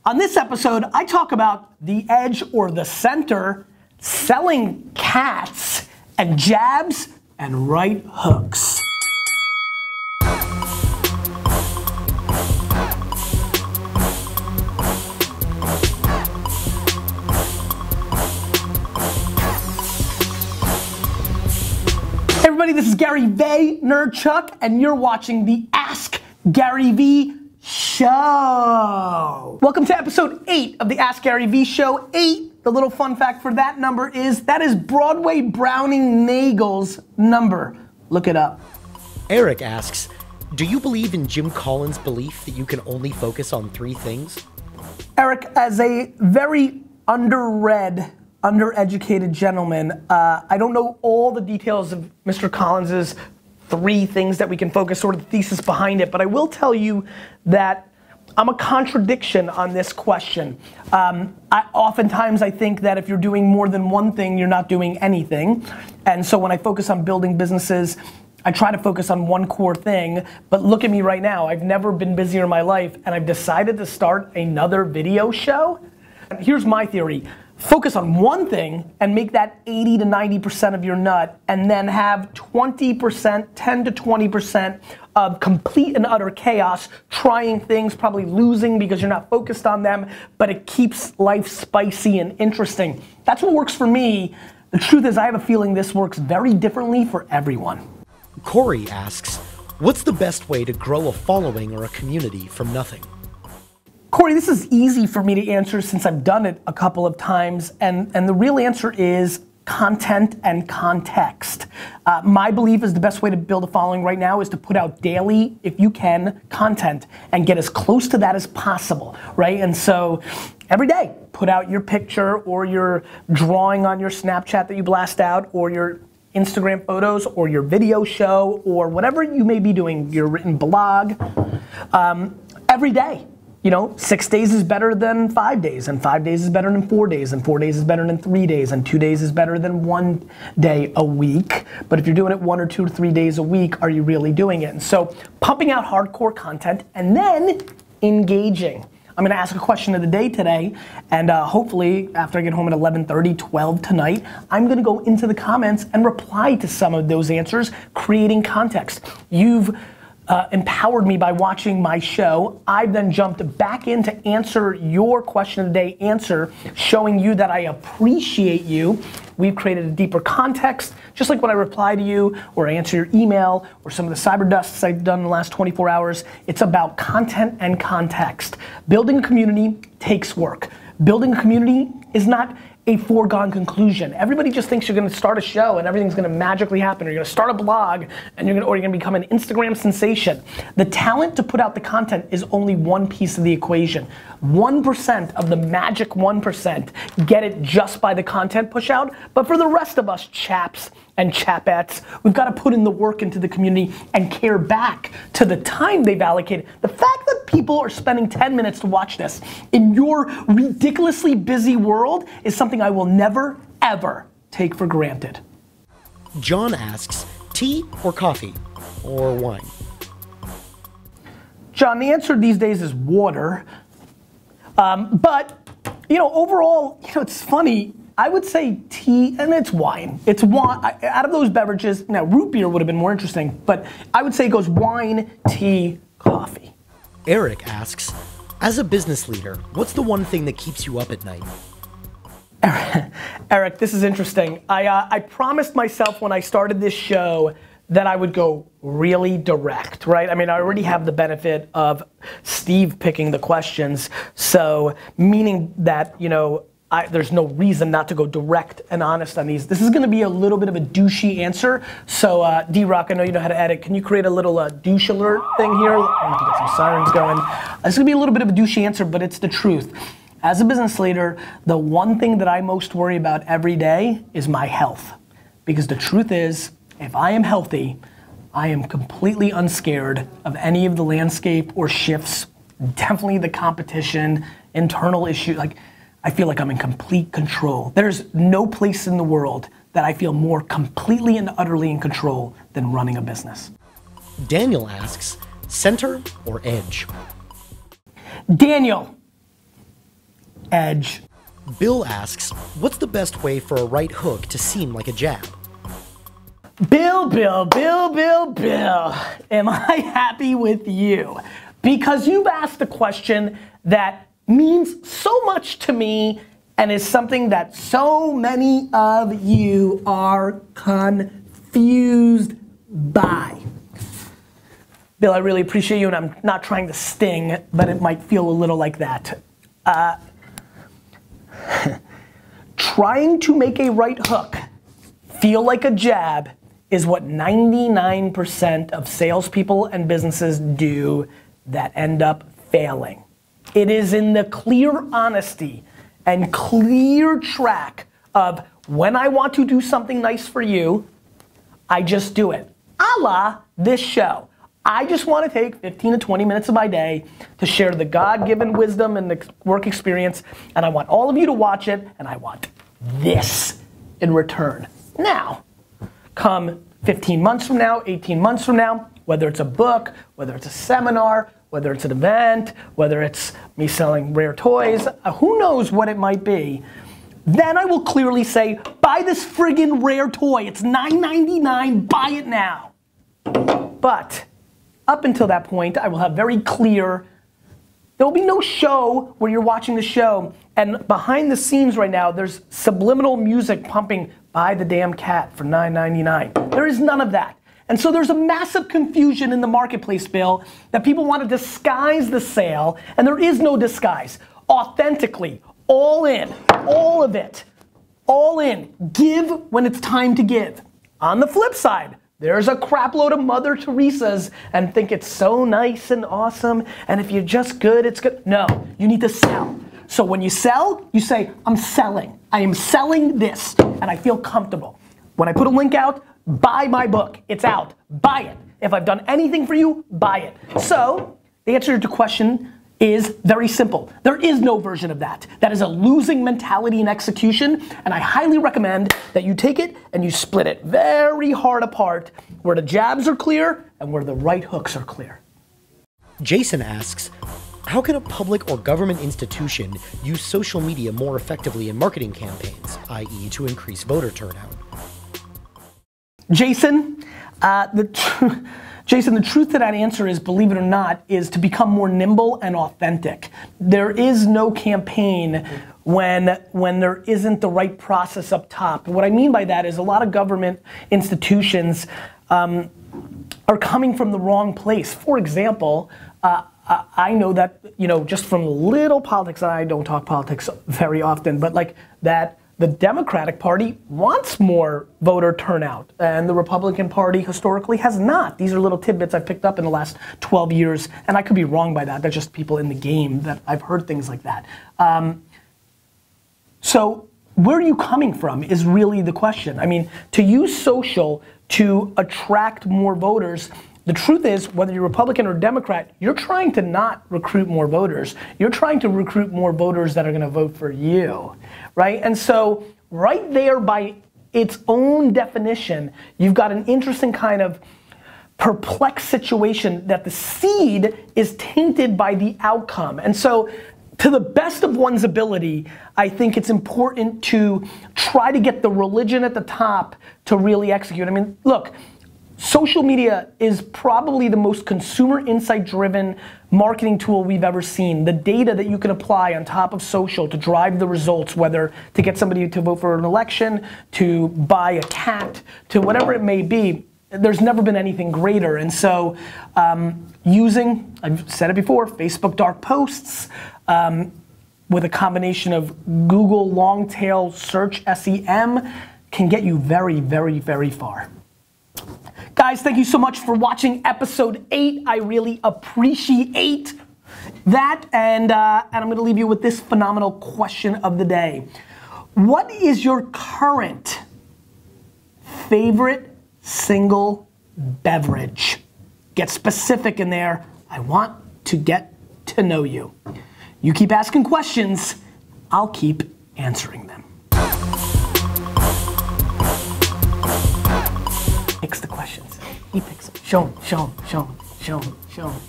On this episode, I talk about the edge or the center, selling cats, and jabs and right hooks. Hey everybody, this is GaryVee, Nerdchuck, and you're watching the Ask GaryVee Show. Welcome to episode 8 of the Ask GaryVee Show. 8, the little fun fact for that number is, that is Broadway Browning Nagel's number. Look it up. Eric asks, do you believe in Jim Collins' belief that you can only focus on 3 things? Eric, as a very undereducated gentleman, I don't know all the details of Mr. Collins's 3 things that we can focus, sort of the thesis behind it, but I will tell you that I'm a contradiction on this question. Oftentimes I think that if you're doing more than one thing, you're not doing anything. And so when I focus on building businesses, I try to focus on one core thing, but look at me right now. I've never been busier in my life, and I've decided to start another video show. Here's my theory. Focus on one thing and make that 80 to 90% of your nut, and then have 20%, 10 to 20% of complete and utter chaos, trying things, probably losing because you're not focused on them, but it keeps life spicy and interesting. That's what works for me. The truth is, I have a feeling this works very differently for everyone. Corey asks, what's the best way to grow a following or a community from nothing? Corey, this is easy for me to answer since I've done it a couple of times, and the real answer is content and context. My belief is the best way to build a following right now is to put out daily, if you can, content and get as close to that as possible, right? And so every day, put out your picture or your drawing on your Snapchat that you blast out, or your Instagram photos, or your video show, or whatever you may be doing, your written blog, every day. You know, 6 days is better than 5 days, and 5 days is better than 4 days, and 4 days is better than 3 days, and 2 days is better than 1 day a week. But if you're doing it 1 or 2 or 3 days a week, are you really doing it? And so pumping out hardcore content and then engaging. I'm gonna ask a question of the day today, and hopefully after I get home at 11:30, 12 tonight, I'm gonna go into the comments and reply to some of those answers, creating context. You've empowered me by watching my show. I've then jumped back in to answer your question of the day answer, showing you that I appreciate you. We've created a deeper context, just like when I reply to you, or I answer your email, or some of the cyber dusts I've done in the last 24 hours. It's about content and context. Building a community takes work. Building a community is not a foregone conclusion. Everybody just thinks you're gonna start a show and everything's gonna magically happen, or you're gonna start a blog and you're gonna become an Instagram sensation. The talent to put out the content is only one piece of the equation. 1% of the magic 1% get it just by the content push out, but for the rest of us chaps and chapettes, we've got to put in the work into the community and care back to the time they've allocated. The fact that people are spending 10 minutes to watch this in your ridiculously busy world is something I will never, ever take for granted. John asks, tea or coffee or wine? John, the answer these days is water. But, you know, overall, you know, it's funny. I would say tea, and it's wine. It's wine. Out of those beverages, now root beer would have been more interesting, but I would say it goes wine, tea, coffee. Eric asks, as a business leader, what's the one thing that keeps you up at night? Eric, this is interesting. I promised myself when I started this show that I would go really direct, right? I mean, I already have the benefit of Steve picking the questions, so meaning that, you know, there's no reason not to go direct and honest on these. This is gonna be a little bit of a douchey answer, so D-Rock, I know you know how to edit. Can you create a little douche alert thing here? I need to get some sirens going. This is gonna be a little bit of a douchey answer, but it's the truth. As a business leader, the one thing that I most worry about every day is my health. Because the truth is, if I am healthy, I am completely unscared of any of the landscape or shifts, definitely the competition, internal issue. Like, I feel like I'm in complete control. There's no place in the world that I feel more completely and utterly in control than running a business. Daniel asks, center or edge? Daniel, edge. Bill asks, what's the best way for a right hook to seem like a jab? Bill, am I happy with you? Because you've asked a question that means so much to me and is something that so many of you are confused by. Bill, I really appreciate you, and I'm not trying to sting, but it might feel a little like that. Trying to make a right hook feel like a jab is what 99% of salespeople and businesses do that end up failing. It is in the clear honesty and clear track of when I want to do something nice for you, I just do it. A la this show. I just want to take 15 to 20 minutes of my day to share the God-given wisdom and the work experience, and I want all of you to watch it, and I want this in return. Now, come 15 months from now, 18 months from now, whether it's a book, whether it's a seminar, whether it's an event, whether it's me selling rare toys, who knows what it might be, then I will clearly say, buy this friggin' rare toy. It's $9.99, buy it now. But up until that point, I will have very clear, there will be no show where you're watching the show and behind the scenes right now, there's subliminal music pumping, buy the damn cat for $9.99. There is none of that. And so there's a massive confusion in the marketplace, Bill, that people want to disguise the sale, and there is no disguise. Authentically, all in, all of it, all in. Give when it's time to give. On the flip side, there's a crap load of Mother Teresa's and think it's so nice and awesome, and if you're just good, it's good. No, you need to sell. So when you sell, you say, I'm selling. I am selling this, and I feel comfortable. When I put a link out, buy my book. It's out. Buy it. If I've done anything for you, buy it. So the answer to your question is very simple. There is no version of that. That is a losing mentality and execution, and I highly recommend that you take it and you split it very hard apart where the jabs are clear and where the right hooks are clear. Jason asks, how can a public or government institution use social media more effectively in marketing campaigns, i.e. to increase voter turnout? Jason, the truth to that answer is, believe it or not, is to become more nimble and authentic. There is no campaign when there isn't the right process up top. And what I mean by that is a lot of government institutions are coming from the wrong place. For example, I know that, just from little politics, and I don't talk politics very often, but like that, the Democratic Party wants more voter turnout, and the Republican Party historically has not. These are little tidbits I've picked up in the last 12 years, and I could be wrong by that. They're just people in the game that I've heard things like that. So where are you coming from is really the question. I mean, to use social to attract more voters, the truth is, whether you're Republican or Democrat, you're trying to not recruit more voters. You're trying to recruit more voters that are gonna vote for you, right? And so, right there by its own definition, you've got an interesting kind of perplexed situation that the seed is tainted by the outcome. And so, to the best of one's ability, I think it's important to try to get the religion at the top to really execute. I mean, look, social media is probably the most consumer insight driven marketing tool we've ever seen. The data that you can apply on top of social to drive the results, whether to get somebody to vote for an election, to buy a cat, to whatever it may be, there's never been anything greater. And so using, I've said it before, Facebook dark posts, with a combination of Google long tail search SEM can get you very, very, very far. Guys, thank you so much for watching episode 8. I really appreciate that. And I'm gonna leave you with this phenomenal question of the day. What is your current favorite single beverage? Get specific in there. I want to get to know you. You keep asking questions, I'll keep answering them. Picks the questions. He picks them. Show him, show him, show him, show him, show him.